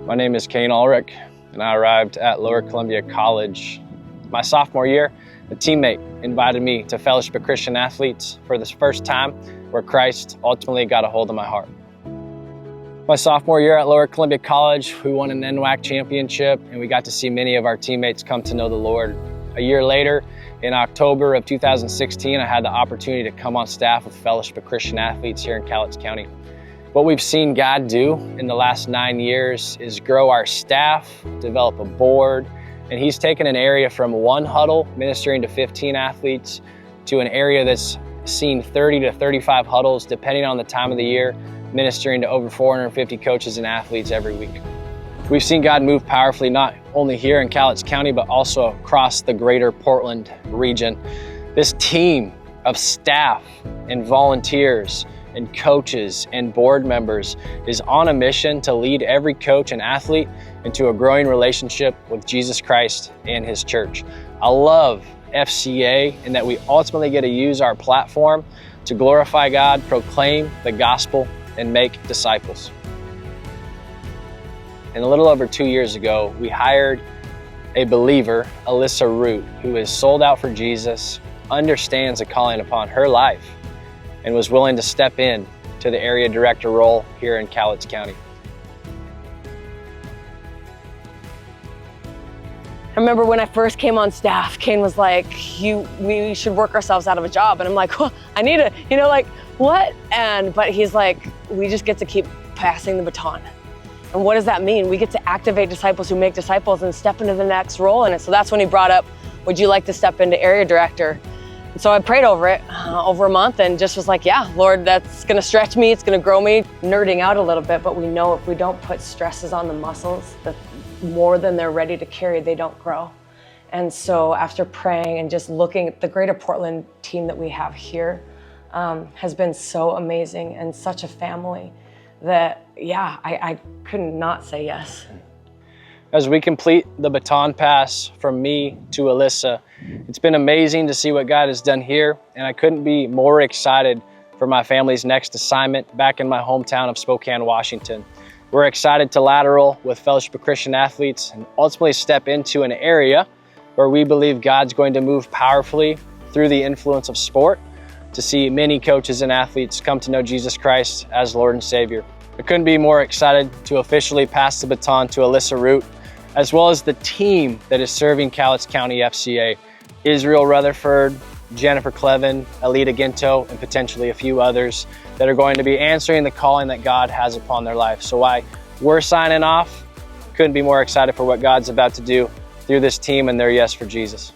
My name is Kane Ulrich, and I arrived at Lower Columbia College my sophomore year. A teammate invited me to Fellowship of Christian Athletes for the first time, where Christ ultimately got a hold of my heart. My sophomore year at Lower Columbia College, we won an NWAC championship, and we got to see many of our teammates come to know the Lord. A year later, in October of 2016, I had the opportunity to come on staff with Fellowship of Christian Athletes here in Cowlitz County. What we've seen God do in the last 9 years is grow our staff, develop a board, and He's taken an area from one huddle ministering to 15 athletes to an area that's seen 30 to 35 huddles, depending on the time of the year, ministering to over 450 coaches and athletes every week. We've seen God move powerfully, not only here in Cowlitz County, but also across the greater Portland region. This team of staff and volunteers and coaches and board members is on a mission to lead every coach and athlete into a growing relationship with Jesus Christ and His church. I love FCA in that we ultimately get to use our platform to glorify God, proclaim the gospel, and make disciples. And a little over 2 years ago, we hired a believer, Alyssa Root, who is sold out for Jesus, understands the calling upon her life, and was willing to step in to the area director role here in Cowlitz County. I remember when I first came on staff, Kane was like, we should work ourselves out of a job. And I'm like, well, I need it, like, what? But he's like, we just get to keep passing the baton. And what does that mean? We get to activate disciples who make disciples and step into the next role in it. So that's when he brought up, would you like to step into area director? And so I prayed over it over a month and just was like, yeah, Lord, that's gonna stretch me, it's gonna grow me. Nerding out a little bit, but we know if we don't put stresses on the muscles, that more than they're ready to carry, they don't grow. And so after praying and just looking at the greater Portland team that we have here, has been so amazing and such a family that, yeah, I couldn't not say yes. As we complete the baton pass from me to Alyssa, it's been amazing to see what God has done here, and I couldn't be more excited for my family's next assignment back in my hometown of Spokane, Washington. We're excited to lateral with Fellowship of Christian Athletes and ultimately step into an area where we believe God's going to move powerfully through the influence of sport to see many coaches and athletes come to know Jesus Christ as Lord and Savior. I couldn't be more excited to officially pass the baton to Alyssa Root, as well as the team that is serving Cowlitz County FCA. Israel Rutherford, Jennifer Clevin, Alita Ginto, and potentially a few others that are going to be answering the calling that God has upon their life. So while we're signing off, couldn't be more excited for what God's about to do through this team and their yes for Jesus.